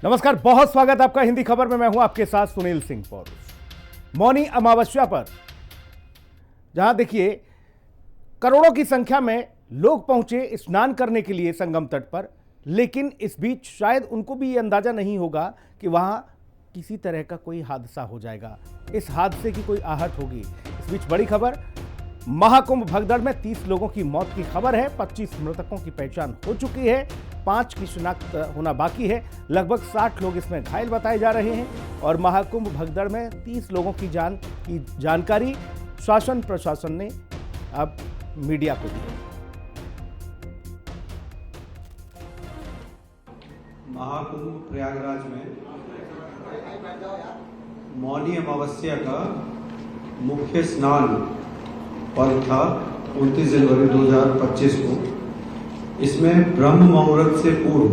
नमस्कार, बहुत स्वागत आपका हिंदी खबर में। मैं हूं आपके साथ सुनील सिंह पौरुष। मौनी अमावस्या पर जहां देखिए करोड़ों की संख्या में लोग पहुंचे स्नान करने के लिए संगम तट पर, लेकिन इस बीच शायद उनको भी ये अंदाजा नहीं होगा कि वहां किसी तरह का कोई हादसा हो जाएगा, इस हादसे की कोई आहट होगी। इस बीच बड़ी खबर, महाकुंभ भगदड़ में 30 लोगों की मौत की खबर है। 25 मृतकों की पहचान हो चुकी है, 5 की शिनाख्त होना बाकी है। लगभग 60 लोग इसमें घायल बताए जा रहे हैं और महाकुंभ भगदड़ में 30 लोगों की जान की जानकारी शासन प्रशासन ने अब मीडिया को दी है। महाकुंभ प्रयागराज में मौनी अमावस्या का मुख्य स्नान पर्व था 29 जनवरी 2025 को। इसमें ब्रह्म मुहूर्त से पूर्व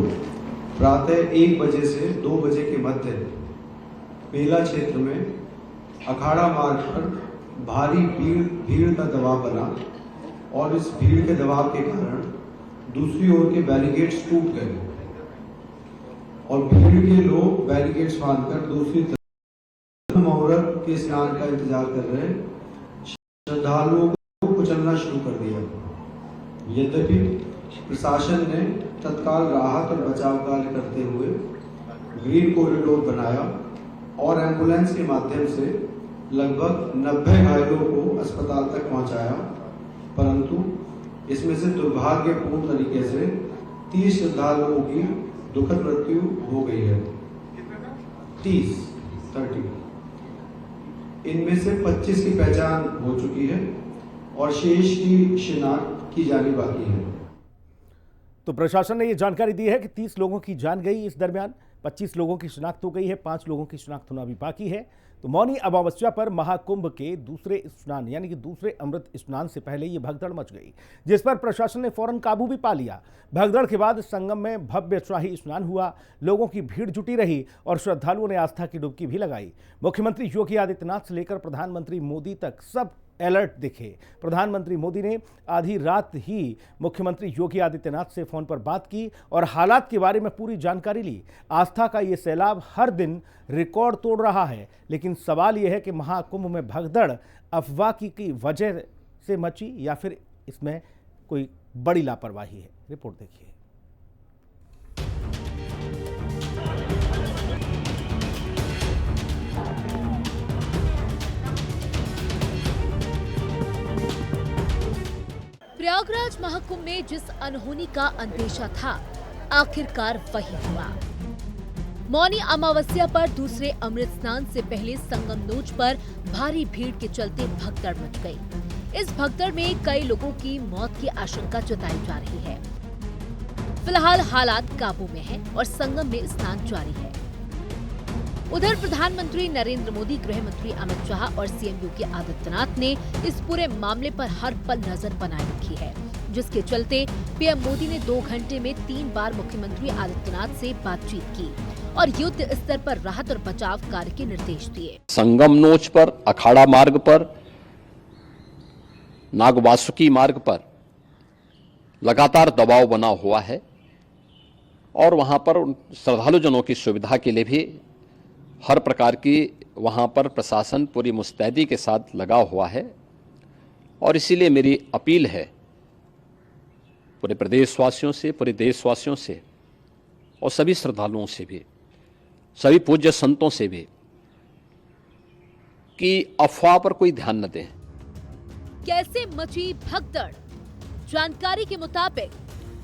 प्रातः 1 बजे से 2 बजे के मध्य बेला क्षेत्र में अखाड़ा मार्ग पर भारी भीड़ का दबाव बना और इस भीड़ के दबाव के कारण दूसरी ओर के बैरिकेड्स टूट गए और भीड़ के लोग बैरिकेड्स बांधकर दूसरी तरफ मुहूर्त के स्नान का इंतजार कर रहे श्रद्धालुओं को कुचलना शुरू कर दिया। यद्यपि प्रशासन ने तत्काल राहत और बचाव कार्य करते हुए ग्रीन कॉरिडोर बनाया और एम्बुलेंस के माध्यम से लगभग 90 घायलों को अस्पताल तक पहुंचाया, परंतु इसमें से दुर्भाग्यपूर्ण तरीके से 30 श्रद्धालुओं की दुखद मृत्यु हो गई है। 30 इनमें से 25 की पहचान हो चुकी है और शेष की शिनाख्त की जानी बाकी है। तो प्रशासन ने यह जानकारी दी है कि 30 लोगों की जान गई, इस दरमियान 25 लोगों की शिनाख्त हो गई है, 5 लोगों की शिनाख्त होना भी बाकी है। तो मौनी अमावस्या पर महाकुंभ के दूसरे स्नान यानी कि दूसरे अमृत स्नान से पहले ये भगदड़ मच गई, जिस पर प्रशासन ने फौरन काबू भी पा लिया। भगदड़ के बाद संगम में भव्य शाही स्नान हुआ, लोगों की भीड़ जुटी रही और श्रद्धालुओं ने आस्था की डुबकी भी लगाई। मुख्यमंत्री योगी आदित्यनाथ से लेकर प्रधानमंत्री मोदी तक सब अलर्ट दिखे। प्रधानमंत्री मोदी ने आधी रात ही मुख्यमंत्री योगी आदित्यनाथ से फोन पर बात की और हालात के बारे में पूरी जानकारी ली। आस्था का ये सैलाब हर दिन रिकॉर्ड तोड़ रहा है, लेकिन सवाल यह है कि महाकुंभ में भगदड़ अफवाह की वजह से मची या फिर इसमें कोई बड़ी लापरवाही है। रिपोर्ट देखिए। प्रयागराज महाकुंभ में जिस अनहोनी का अंदेशा था, आखिरकार वही हुआ। मौनी अमावस्या पर दूसरे अमृत स्नान से पहले संगम नोच पर भारी भीड़ के चलते भगदड़ मच गई। इस भगदड़ में कई लोगों की मौत की आशंका जताई जा रही है। फिलहाल हालात काबू में है और संगम में स्नान जारी है। उधर प्रधानमंत्री नरेंद्र मोदी, गृह मंत्री अमित शाह और सीएम योगी आदित्यनाथ ने इस पूरे मामले पर हर पल नजर बनाए रखी है, जिसके चलते पीएम मोदी ने 2 घंटे में 3 बार मुख्यमंत्री आदित्यनाथ से बातचीत की और युद्ध स्तर पर राहत और बचाव कार्य के निर्देश दिए। संगम नोच पर, अखाड़ा मार्ग पर, नागवासुकी मार्ग पर लगातार दबाव बना हुआ है और वहां पर श्रद्धालुजनों की सुविधा के लिए भी हर प्रकार की वहां पर प्रशासन पूरी मुस्तैदी के साथ लगा हुआ है। और इसीलिए मेरी अपील है पूरे प्रदेशवासियों से, पूरे देशवासियों से और सभी श्रद्धालुओं से भी, सभी पूज्य संतों से भी कि अफवाह पर कोई ध्यान न दें। कैसे मची भगदड़? जानकारी के मुताबिक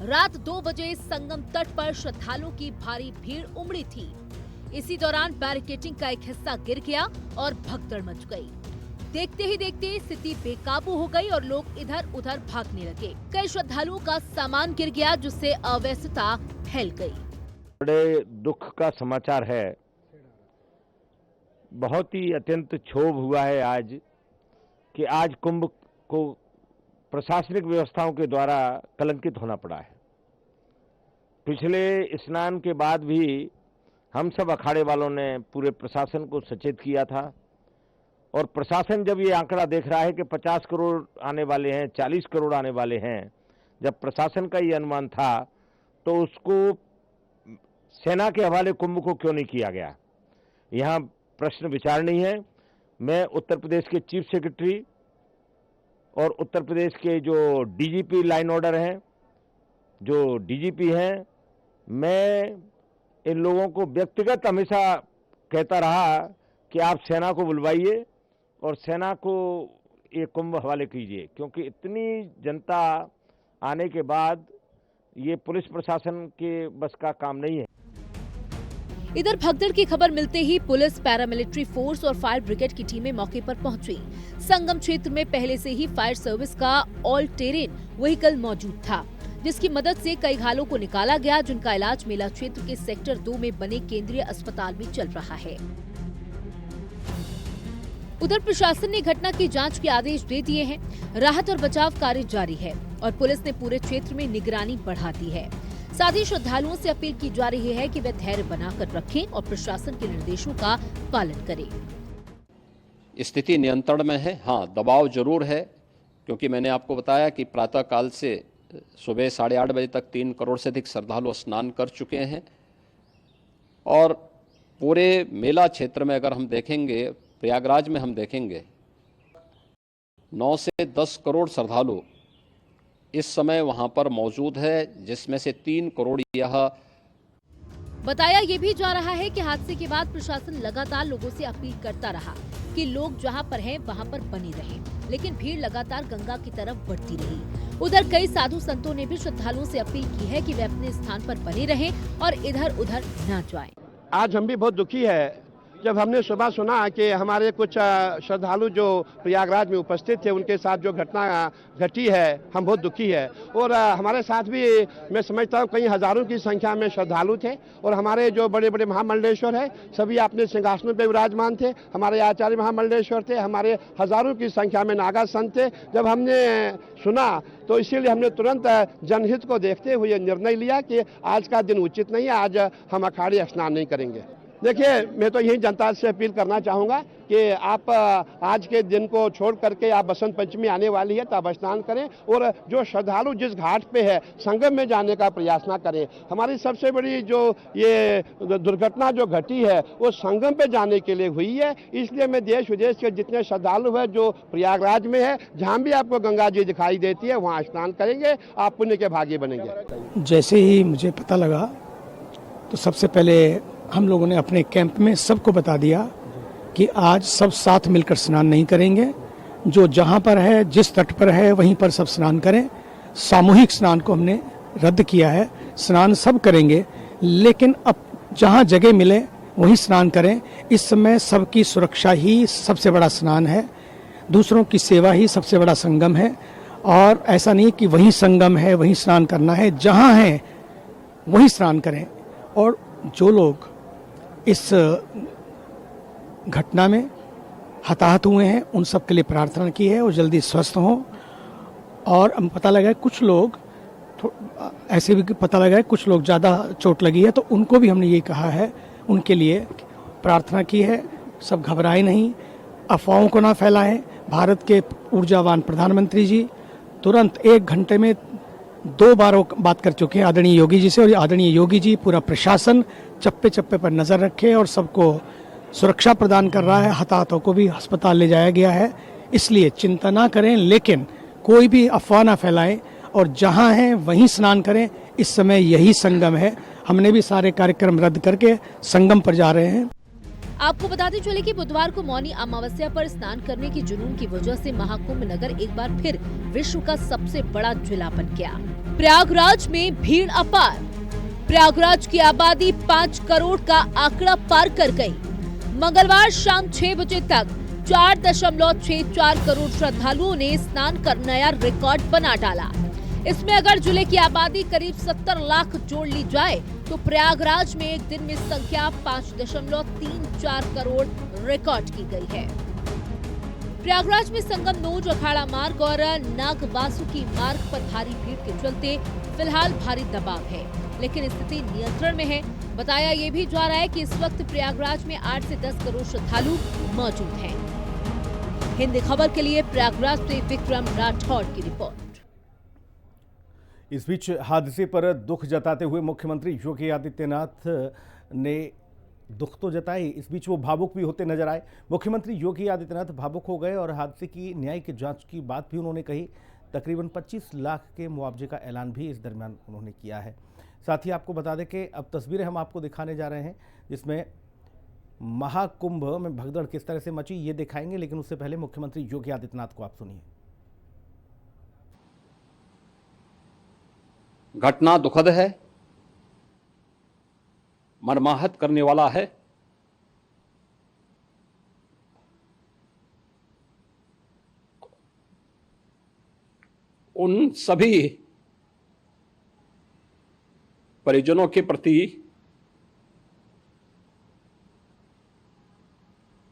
रात 2 बजे संगम तट पर श्रद्धालुओं की भारी भीड़ उमड़ी थी। इसी दौरान बैरिकेडिंग का एक हिस्सा गिर गया और भगदड़ मच गई। देखते ही देखते स्थिति बेकाबू हो गई और लोग इधर उधर भागने लगे। कई श्रद्धालुओं का सामान गिर गया, जिससे अव्यवस्था फैल गई। बड़े दुख का समाचार है, बहुत ही अत्यंत क्षोभ हुआ है आज कि आज कुंभ को प्रशासनिक व्यवस्थाओं के द्वारा कलंकित होना पड़ा है। पिछले स्नान के बाद भी हम सब अखाड़े वालों ने पूरे प्रशासन को सचेत किया था और प्रशासन जब ये आंकड़ा देख रहा है कि 50 करोड़ आने वाले हैं, 40 करोड़ आने वाले हैं, जब प्रशासन का ये अनुमान था तो उसको सेना के हवाले कुंभ को क्यों नहीं किया गया, यहाँ प्रश्न विचारणीय है। मैं उत्तर प्रदेश के चीफ सेक्रेटरी और उत्तर प्रदेश के जो डीजीपी लाइन ऑर्डर हैं, जो डीजीपी हैं, मैं इन लोगों को व्यक्तिगत हमेशा कहता रहा कि आप सेना को बुलवाइए और सेना को ये कुंभ हवाले कीजिए, क्योंकि इतनी जनता आने के बाद ये पुलिस प्रशासन के बस का काम नहीं है। इधर भगदड़ की खबर मिलते ही पुलिस, पैरामिलिट्री फोर्स और फायर ब्रिगेड की टीमें मौके पर पहुंची। संगम क्षेत्र में पहले से ही फायर सर्विस का ऑल टेरेन व्हीकल मौजूद था, जिसकी मदद से कई घायलों को निकाला गया, जिनका इलाज मेला क्षेत्र के सेक्टर 2 में बने केंद्रीय अस्पताल में चल रहा है। उधर प्रशासन ने घटना की जांच के आदेश दे दिए हैं। राहत और बचाव कार्य जारी है और पुलिस ने पूरे क्षेत्र में निगरानी बढ़ा दी है। साथ ही श्रद्धालुओं से अपील की जा रही है कि वे धैर्य बनाकर रखें और प्रशासन के निर्देशों का पालन करें। स्थिति नियंत्रण में है। हाँ, दबाव जरूर है, क्योंकि मैंने आपको बताया कि प्रातःकाल से सुबह 8:30 बजे तक 3 करोड़ से अधिक श्रद्धालु स्नान कर चुके हैं और पूरे मेला क्षेत्र में अगर हम देखेंगे, प्रयागराज में हम देखेंगे 9 से 10 करोड़ श्रद्धालु इस समय वहां पर मौजूद है, जिसमें से 3 करोड़ यह बताया ये भी जा रहा है कि हादसे के बाद प्रशासन लगातार लोगों से अपील करता रहा कि लोग जहां पर हैं वहां पर बने रहें, लेकिन भीड़ लगातार गंगा की तरफ बढ़ती रही। उधर कई साधु संतों ने भी श्रद्धालुओं से अपील की है कि वे अपने स्थान पर बने रहें और इधर उधर न जाएं। आज हम भी बहुत दुखी है जब हमने सुबह सुना कि हमारे कुछ श्रद्धालु जो प्रयागराज में उपस्थित थे उनके साथ जो घटना घटी है, हम बहुत दुखी है। और हमारे साथ भी मैं समझता हूँ कई हजारों की संख्या में श्रद्धालु थे और हमारे जो बड़े बड़े महामंडलेश्वर है सभी अपने सिंहासनों पर विराजमान थे। हमारे आचार्य महामंडलेश्वर थे, हमारे हजारों की संख्या में नागा संत थे। जब हमने सुना तो इसीलिए हमने तुरंत जनहित को देखते हुए निर्णय लिया कि आज का दिन उचित नहीं है, आज हम अखाड़े स्नान नहीं करेंगे। देखिए, मैं तो यही जनता से अपील करना चाहूँगा कि आप आज के दिन को छोड़ करके आप बसंत पंचमी आने वाली है तो आप स्नान करें और जो श्रद्धालु जिस घाट पे है संगम में जाने का प्रयास ना करें। हमारी सबसे बड़ी जो ये दुर्घटना जो घटी है वो संगम पे जाने के लिए हुई है। इसलिए मैं देश विदेश के जितने श्रद्धालु हैं जो प्रयागराज में है, जहाँ भी आपको गंगा जी दिखाई देती है वहाँ स्नान करेंगे, आप पुण्य के भागी बनेंगे। जैसे ही मुझे पता लगा तो सबसे पहले हम लोगों ने अपने कैंप में सबको बता दिया कि आज सब साथ मिलकर स्नान नहीं करेंगे। जो जहां पर है, जिस तट पर है, वहीं पर सब स्नान करें। सामूहिक स्नान को हमने रद्द किया है। स्नान सब करेंगे, लेकिन अब जहां जगह मिले वहीं स्नान करें। इस समय सबकी सुरक्षा ही सबसे बड़ा स्नान है, दूसरों की सेवा ही सबसे बड़ा संगम है। और ऐसा नहीं कि वहीं संगम है वहीं स्नान करना है, जहां है वहीं स्नान करें। और जो लोग इस घटना में हताहत हुए हैं उन सब के लिए प्रार्थना की है और जल्दी स्वस्थ हों। और हम पता लगा है कुछ लोग ऐसे भी पता लगा है कुछ लोग ज़्यादा चोट लगी है, तो उनको भी हमने ये कहा है, उनके लिए प्रार्थना की है। सब घबराए नहीं, अफवाहों को ना फैलाएं। भारत के ऊर्जावान प्रधानमंत्री जी तुरंत 1 घंटे में 2 बार बात कर चुके हैं आदरणीय योगी जी से, और आदरणीय योगी जी पूरा प्रशासन चप्पे चप्पे पर नजर रखे और सबको सुरक्षा प्रदान कर रहा है। हताहतों को भी अस्पताल ले जाया गया है। इसलिए चिंता ना करें, लेकिन कोई भी अफवाह ना फैलाएं और जहां हैं वहीं स्नान करें। इस समय यही संगम है। हमने भी सारे कार्यक्रम रद्द करके संगम पर जा रहे हैं। आपको बताते चले कि बुधवार को मौनी अमावस्या पर स्नान करने की जुनून की वजह से महाकुंभ नगर एक बार फिर विश्व का सबसे बड़ा जिला बन गया। प्रयागराज में भीड़ अपार। प्रयागराज की आबादी 5 करोड़ का आंकड़ा पार कर गई। मंगलवार शाम 6 बजे तक 4.64 करोड़ श्रद्धालुओं ने स्नान कर नया रिकॉर्ड बना डाला। इसमें अगर जिले की आबादी करीब 70 लाख जोड़ ली जाए तो प्रयागराज में एक दिन में संख्या 5.34 करोड़ रिकॉर्ड की गई है। प्रयागराज में संगम नोज, अखाड़ा मार्ग और नागवासुकी मार्ग पर भारी भीड़ के चलते फिलहाल भारी दबाव है, लेकिन स्थिति नियंत्रण में है। बताया ये भी जा रहा है कि इस वक्त प्रयागराज में 8 से 10 करोड़ श्रद्धालु मौजूद हैं। हिंद खबर के लिए प्रयागराज से विक्रम राठौड़ की रिपोर्ट। इस बीच हादसे पर दुख जताते हुए मुख्यमंत्री योगी आदित्यनाथ ने दुख तो जताई, इस बीच वो भावुक भी होते नजर आए। मुख्यमंत्री योगी आदित्यनाथ भावुक हो गए और हादसे की न्यायिक जांच की बात भी उन्होंने कही। तकरीबन 25 लाख के मुआवजे का ऐलान भी इस दरमियान उन्होंने किया है। साथ ही आपको बता दें कि अब तस्वीरें हम आपको दिखाने जा रहे हैं जिसमें महाकुंभ में भगदड़ किस तरह से मची ये दिखाएंगे, लेकिन उससे पहले मुख्यमंत्री योगी आदित्यनाथ को आप सुनिए। घटना दुखद है, मर्माहत करने वाला है। उन सभी परिजनों के प्रति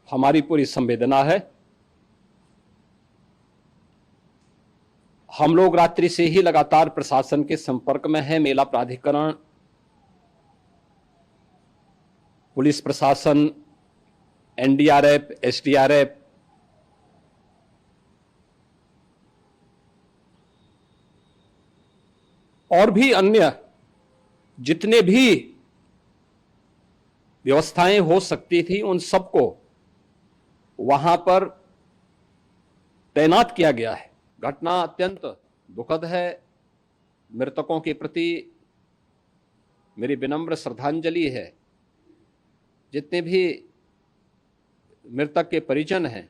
हमारी पूरी संवेदना है। हम लोग रात्रि से ही लगातार प्रशासन के संपर्क में हैं। मेला प्राधिकरण, पुलिस प्रशासन, एनडीआरएफ, एसडीआरएफ, और भी अन्य जितने भी व्यवस्थाएं हो सकती थी उन सबको वहां पर तैनात किया गया है। घटना अत्यंत दुखद है। मृतकों के प्रति मेरी विनम्र श्रद्धांजलि है। जितने भी मृतक के परिजन हैं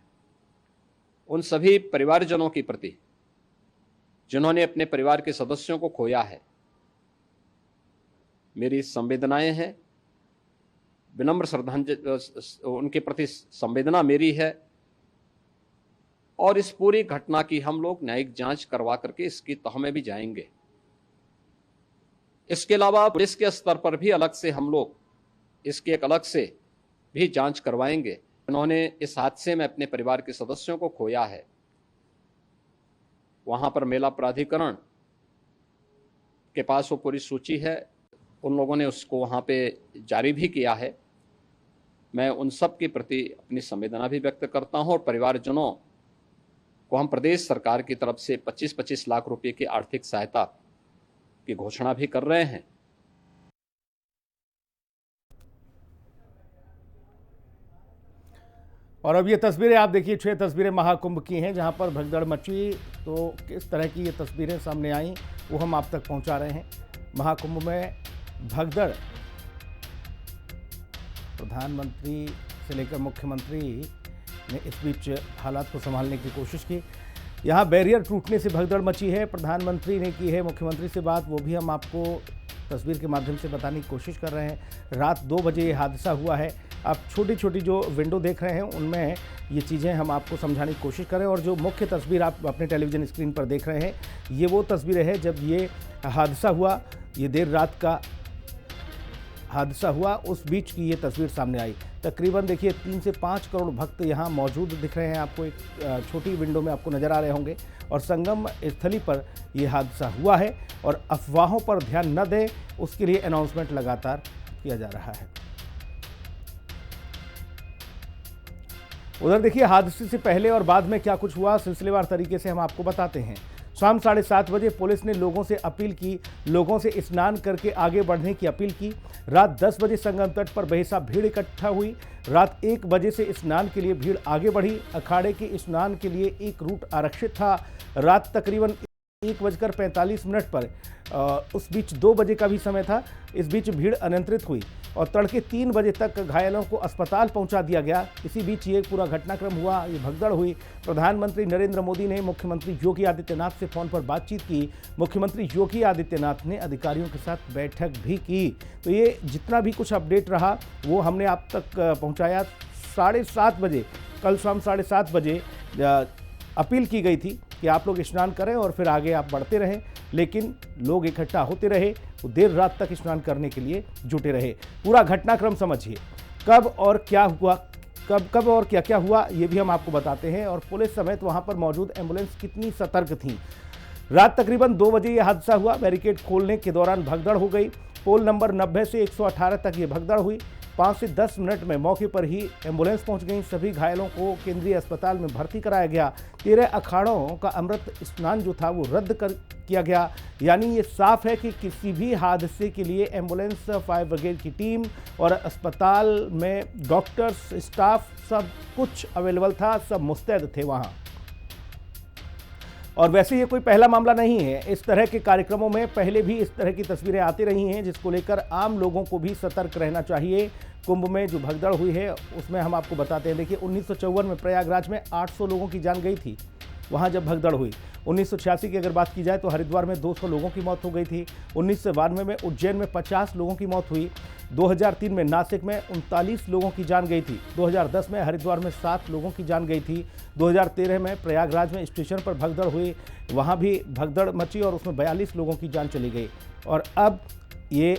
उन सभी परिवारजनों के प्रति जिन्होंने अपने परिवार के सदस्यों को खोया है, मेरी संवेदनाएं हैं। विनम्र श्रद्धांजलि उनके प्रति संवेदना मेरी है और इस पूरी घटना की हम लोग न्यायिक जांच करवा करके इसकी तह में भी जाएंगे। इसके अलावा पुलिस के स्तर पर भी अलग से हम लोग इसकी एक अलग से भी जांच करवाएंगे। उन्होंने इस हादसे में अपने परिवार के सदस्यों को खोया है, वहां पर मेला प्राधिकरण के पास वो पूरी सूची है, उन लोगों ने उसको वहां पे जारी भी किया है। मैं उन सब के प्रति अपनी संवेदना भी व्यक्त करता हूं और परिवारजनों को हम प्रदेश सरकार की तरफ से 25-25 लाख रुपए की आर्थिक सहायता की घोषणा भी कर रहे हैं। और अब ये तस्वीरें आप देखिए, 6 तस्वीरें महाकुंभ की हैं जहां पर भगदड़ मची। तो किस तरह की ये तस्वीरें सामने आई वो हम आप तक पहुंचा रहे हैं। महाकुंभ में भगदड़, प्रधानमंत्री से लेकर मुख्यमंत्री ने इस बीच हालात को संभालने की कोशिश की। यहाँ बैरियर टूटने से भगदड़ मची है। प्रधानमंत्री ने की है मुख्यमंत्री से बात, वो भी हम आपको तस्वीर के माध्यम से बताने की कोशिश कर रहे हैं। रात 2 बजे ये हादसा हुआ है। आप छोटी छोटी जो विंडो देख रहे हैं उनमें ये चीज़ें हम आपको समझाने की कोशिश करें। और जो मुख्य तस्वीर आप अपने टेलीविज़न स्क्रीन पर देख रहे हैं ये वो तस्वीरें हैं जब ये हादसा हुआ। ये देर रात का हादसा हुआ, उस बीच की ये तस्वीर सामने आई। तकरीबन देखिए 3 से 5 करोड़ भक्त यहाँ मौजूद दिख रहे हैं आपको, एक छोटी विंडो में आपको नज़र आ रहे होंगे। और संगम स्थली पर यह हादसा हुआ है और अफवाहों पर ध्यान न दें उसके लिए अनाउंसमेंट लगातार किया जा रहा है। उधर देखिए हादसे से पहले और बाद में क्या कुछ हुआ, सिलसिलेवार तरीके से हम आपको बताते हैं। शाम 7:30 बजे पुलिस ने लोगों से अपील की, लोगों से स्नान करके आगे बढ़ने की अपील की। रात 10 बजे संगम तट पर बेहिसाब भीड़ इकट्ठा हुई। रात 1 बजे से स्नान के लिए भीड़ आगे बढ़ी। अखाड़े के स्नान के लिए एक रूट आरक्षित था। रात तकरीबन 1:45 पर उस बीच 2 बजे का भी समय था। इस बीच भीड़ अनियंत्रित हुई और तड़के 3 बजे तक घायलों को अस्पताल पहुंचा दिया गया। इसी बीच ये पूरा घटनाक्रम हुआ, ये भगदड़ हुई। प्रधानमंत्री नरेंद्र मोदी ने मुख्यमंत्री योगी आदित्यनाथ से फोन पर बातचीत की। मुख्यमंत्री योगी आदित्यनाथ ने अधिकारियों के साथ बैठक भी की। तो ये जितना भी कुछ अपडेट रहा वो हमने आप तक पहुँचाया। 7:30 बजे, कल शाम 7:30 बजे अपील की गई थी कि आप लोग स्नान करें और फिर आगे आप बढ़ते रहें, लेकिन लोग इकट्ठा होते रहे, वो देर रात तक स्नान करने के लिए जुटे रहे। पूरा घटनाक्रम समझिए, कब और क्या हुआ, कब और क्या क्या हुआ ये भी हम आपको बताते हैं। और पुलिस समेत वहां पर मौजूद एम्बुलेंस कितनी सतर्क थी। रात तकरीबन 2 बजे यह हादसा हुआ। बैरिकेड खोलने के दौरान भगदड़ हो गई। पोल नंबर 90 से 118 तक ये भगदड़ हुई। 5 से 10 मिनट में मौके पर ही एम्बुलेंस पहुंच गई। सभी घायलों को केंद्रीय अस्पताल में भर्ती कराया गया। 13 अखाड़ों का अमृत स्नान जो था वो रद्द किया गया। यानी ये साफ है कि किसी भी हादसे के लिए एम्बुलेंस, फायर ब्रिगेड की टीम और अस्पताल में डॉक्टर्स, स्टाफ सब कुछ अवेलेबल था, सब मुस्तैद थे वहाँ। और वैसे ये कोई पहला मामला नहीं है। इस तरह के कार्यक्रमों में पहले भी इस तरह की तस्वीरें आती रही हैं, जिसको लेकर आम लोगों को भी सतर्क रहना चाहिए। कुंभ में जो भगदड़ हुई है उसमें हम आपको बताते हैं। देखिए 1954 में प्रयागराज में 800 लोगों की जान गई थी वहाँ जब भगदड़ हुई। 1986 की अगर बात की जाए तो हरिद्वार में 200 लोगों की मौत हो गई थी। 1992 में उज्जैन में 50 लोगों की मौत हुई। 2003 में नासिक में 39 लोगों की जान गई थी। 2010 में हरिद्वार में 7 लोगों की जान गई थी। 2013 में प्रयागराज में स्टेशन पर भगदड़ हुई, वहाँ भी भगदड़ मची और उसमें 42 लोगों की जान चली गई। और अब ये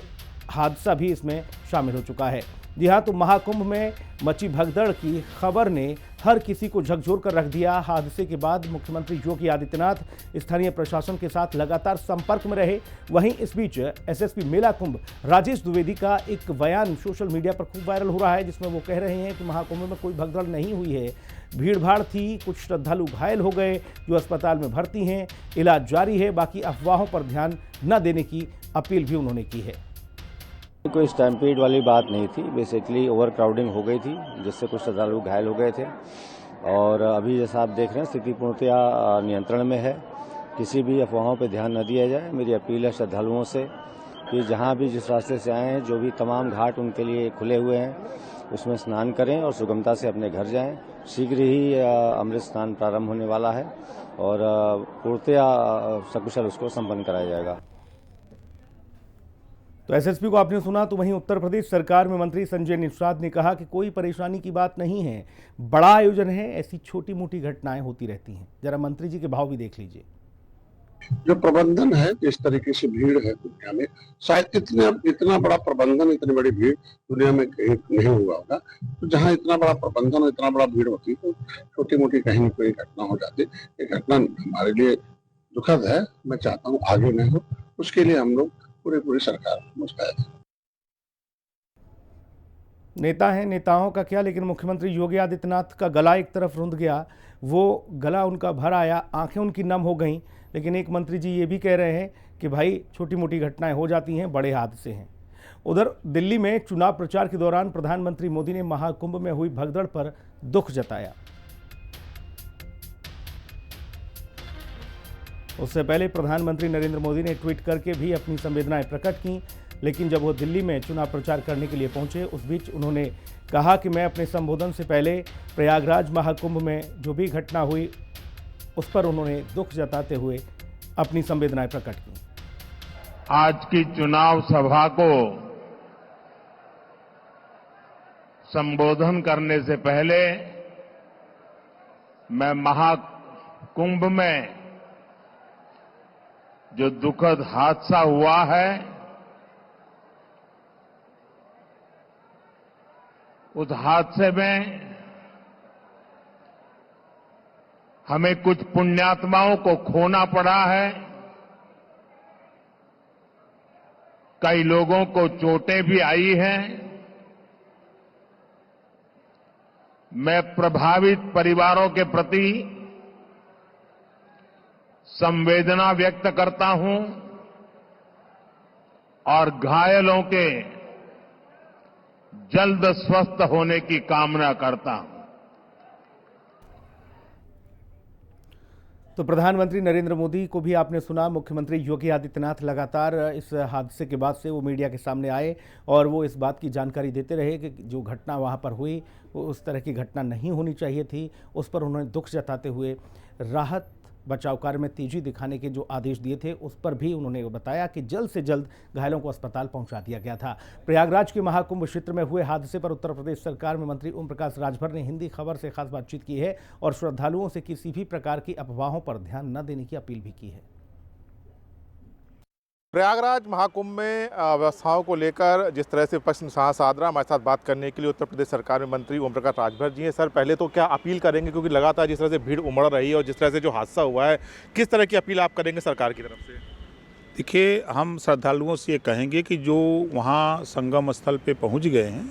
हादसा भी इसमें शामिल हो चुका है। जी हाँ, तो महाकुंभ में मची भगदड़ की खबर ने हर किसी को झकझोर कर रख दिया। हादसे के बाद मुख्यमंत्री योगी आदित्यनाथ स्थानीय प्रशासन के साथ लगातार संपर्क में रहे। वहीं इस बीच एसएसपी मेला कुंभ राजेश द्विवेदी का एक बयान सोशल मीडिया पर खूब वायरल हो रहा है, जिसमें वो कह रहे हैं कि महाकुंभ में कोई भगदड़ नहीं हुई है, भीड़ भाड़ थी, कुछ श्रद्धालु घायल हो गए जो अस्पताल में भर्ती हैं, इलाज जारी है। बाकी अफवाहों पर ध्यान न देने की अपील भी उन्होंने की है। कोई स्टैम्पीड वाली बात नहीं थी, बेसिकली ओवर क्राउडिंग हो गई थी जिससे कुछ श्रद्धालु घायल हो गए थे। और अभी जैसा आप देख रहे हैं स्थिति पूर्णतया नियंत्रण में है। किसी भी अफवाहों पर ध्यान न दिया जाए। मेरी अपील है श्रद्धालुओं से कि जहां भी जिस रास्ते से आए हैं, जो भी तमाम घाट उनके लिए खुले हुए हैं उसमें स्नान करें और सुगमता से अपने घर जाएं। शीघ्र ही अमृत स्नान प्रारंभ होने वाला है और पूर्णतया सकुशल उसको संपन्न कराया जाएगा। तो एसएसपी को आपने सुना। तो वहीं उत्तर प्रदेश सरकार में मंत्री संजय निषाद ने कहा कि कोई परेशानी की बात नहीं है, बड़ा आयोजन है, ऐसी छोटी मोटी घटनाएं होती रहती हैं। जरा मंत्री जी के भाव भी देख लीजिए। जो प्रबंधन है, जिस तरीके से भीड़ है दुनिया में, शायद इतना बड़ा प्रबंधन, इतनी बड़ी भीड़ दुनिया में नहीं हुआ होगा। तो जहाँ इतना बड़ा प्रबंधन और इतना बड़ा भीड़ होती तो छोटी मोटी कहीं न कोई घटना हो जाती। ये घटना हमारे लिए दुखद है। मैं चाहता हूँ आगे न हो, उसके लिए हम लोग पूरी सरकार मुस्तैद है। नेता हैं, नेताओं का क्या, लेकिन मुख्यमंत्री योगी आदित्यनाथ का गला एक तरफ रुंध गया, वो गला उनका भर आया, आंखें उनकी नम हो गईं। लेकिन एक मंत्री जी ये भी कह रहे हैं कि भाई छोटी मोटी घटनाएं हो जाती हैं, बड़े हादसे हैं। उधर दिल्ली में चुनाव प्रचार के दौरान प्रधानमंत्री मोदी ने महाकुंभ में हुई भगदड़ पर दुख जताया। उससे पहले प्रधानमंत्री नरेंद्र मोदी ने ट्वीट करके भी अपनी संवेदनाएं प्रकट की। लेकिन जब वो दिल्ली में चुनाव प्रचार करने के लिए पहुंचे, उस बीच उन्होंने कहा कि मैं अपने संबोधन से पहले प्रयागराज महाकुंभ में जो भी घटना हुई उस पर उन्होंने दुख जताते हुए अपनी संवेदनाएं प्रकट की। आज की चुनाव सभा को संबोधन करने से पहले मैं महाकुंभ में जो दुखद हादसा हुआ है उस हादसे में हमें कुछ पुण्यात्माओं को खोना पड़ा है। कई लोगों को चोटें भी आई हैं। मैं प्रभावित परिवारों के प्रति संवेदना व्यक्त करता हूं और घायलों के जल्द स्वस्थ होने की कामना करता हूं। तो प्रधानमंत्री नरेंद्र मोदी को भी आपने सुना। मुख्यमंत्री योगी आदित्यनाथ लगातार इस हादसे के बाद से वो मीडिया के सामने आए और वो इस बात की जानकारी देते रहे कि जो घटना वहाँ पर हुई वो उस तरह की घटना नहीं होनी चाहिए थी। उस पर उन्होंने दुख जताते हुए राहत बचाव कार्य में तेजी दिखाने के जो आदेश दिए थे उस पर भी उन्होंने बताया कि जल्द से जल्द घायलों को अस्पताल पहुंचा दिया गया था। प्रयागराज के महाकुंभ क्षेत्र में हुए हादसे पर उत्तर प्रदेश सरकार में मंत्री ओम प्रकाश राजभर ने हिंदी खबर से खास बातचीत की है और श्रद्धालुओं से किसी भी प्रकार की अफवाहों पर ध्यान न देने की अपील भी की है। प्रयागराज महाकुंभ में व्यवस्थाओं को लेकर जिस तरह से विपक्ष निशाना साध रहा, हमारे साथ बात करने के लिए उत्तर प्रदेश सरकार में मंत्री ओम प्रकाश राजभर जी हैं। सर, पहले तो क्या अपील करेंगे, क्योंकि लगातार जिस तरह से भीड़ उमड़ रही है और जिस तरह से जो हादसा हुआ है, किस तरह की अपील आप करेंगे सरकार की तरफ से? देखिए, हम श्रद्धालुओं से ये कहेंगे कि जो वहाँ संगम स्थल पे पहुँच गए हैं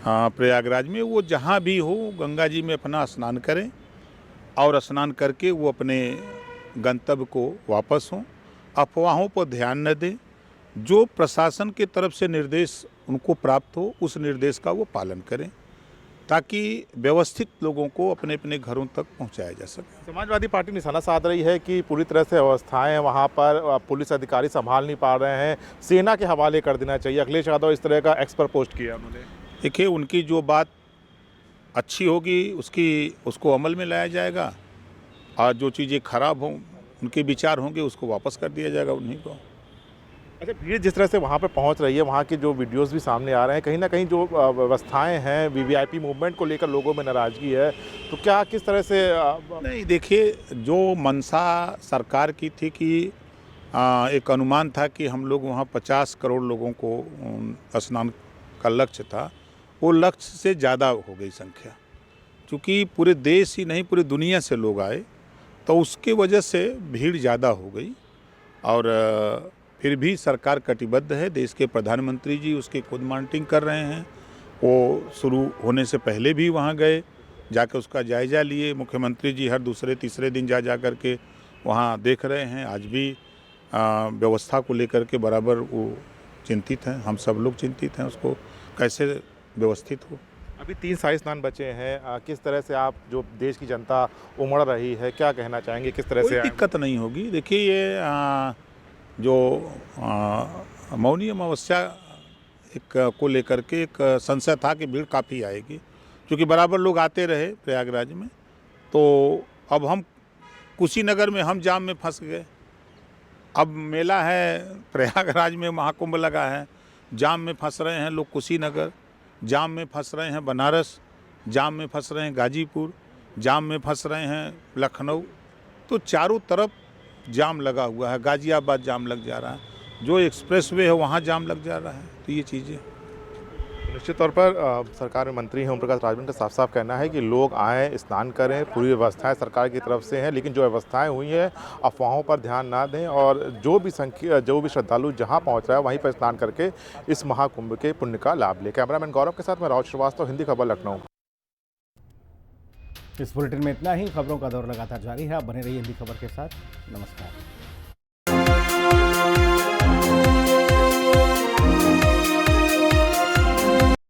प्रयागराज में, वो जहाँ भी हो गंगा जी में अपना स्नान करें और स्नान करके वो अपने गंतव्य को वापस हों। अफवाहों पर ध्यान न दें। जो प्रशासन की तरफ से निर्देश उनको प्राप्त हो उस निर्देश का वो पालन करें, ताकि व्यवस्थित लोगों को अपने अपने घरों तक पहुंचाया जा सके। समाजवादी पार्टी निशाना साध रही है कि पूरी तरह से व्यवस्थाएं वहां पर पुलिस अधिकारी संभाल नहीं पा रहे हैं, सेना के हवाले कर देना चाहिए। अखिलेश यादव इस तरह का एक्स पर पोस्ट किया उन्होंने। देखिए, उनकी जो बात अच्छी होगी उसको अमल में लाया जाएगा, और जो चीज़ें खराब हों, उनके विचार होंगे, उसको वापस कर दिया जाएगा उन्हीं को। अच्छा, भीड़ जिस तरह से वहाँ पे पहुँच रही है, वहाँ के जो वीडियोस भी सामने आ रहे हैं, कहीं ना कहीं जो व्यवस्थाएं हैं, वीवीआईपी मूवमेंट को लेकर लोगों में नाराजगी है, तो क्या किस तरह से नहीं, देखिए, जो मंशा सरकार की थी कि एक अनुमान था कि हम लोग वहाँ 50 करोड़ लोगों को स्नान का लक्ष्य था, वो लक्ष्य से ज़्यादा हो गई संख्या, क्योंकि पूरे देश ही नहीं पूरी दुनिया से लोग आए, तो उसके वजह से भीड़ ज़्यादा हो गई। और फिर भी सरकार कटिबद्ध है। देश के प्रधानमंत्री जी उसकी खुद मॉनिटरिंग कर रहे हैं। वो शुरू होने से पहले भी वहाँ गए, जाकर उसका जायज़ा लिए। मुख्यमंत्री जी हर दूसरे तीसरे दिन जा कर के वहाँ देख रहे हैं। आज भी व्यवस्था को लेकर के बराबर वो चिंतित हैं। हम सब लोग चिंतित हैं उसको कैसे व्यवस्थित हो। अभी 3 शाही स्नान बचे हैं, किस तरह से आप जो देश की जनता उमड़ रही है, क्या कहना चाहेंगे, किस तरह से? कोई दिक्कत नहीं होगी। देखिए, ये जो मौनी अमावस्या को लेकर के एक संशय था कि भीड़ काफ़ी आएगी, क्योंकि बराबर लोग आते रहे प्रयागराज में। तो अब हम कुशीनगर में हम जाम में फंस गए। अब मेला है प्रयागराज में, महाकुंभ लगा है, जाम में फंस रहे हैं लोग। कुशीनगर जाम में फंस रहे हैं, बनारस जाम में फंस रहे हैं, गाजीपुर जाम में फंस रहे हैं, लखनऊ। तो चारों तरफ जाम लगा हुआ है। गाजियाबाद जाम लग जा रहा है, जो एक्सप्रेसवे है वहाँ जाम लग जा रहा है। तो ये चीज़ें निश्चित तौर पर सरकार में मंत्री हैं ओम प्रकाश राजभर का साफ साफ कहना है कि लोग आएँ, स्नान करें, पूरी व्यवस्थाएं सरकार की तरफ से हैं, लेकिन जो व्यवस्थाएं हुई हैं अफवाहों पर ध्यान ना दें, और जो भी श्रद्धालु जहां पहुंच रहा है वहीं पर स्नान करके इस महाकुंभ के पुण्य का लाभ ले। कैमरामैन गौरव के साथ मैं राहुल श्रीवास्तव, हिंदी खबर, लखनऊ। इस बुलेटिन में इतना ही। खबरों का दौर लगातार जारी है। आप बने रहिए हिंदी खबर के साथ। नमस्कार।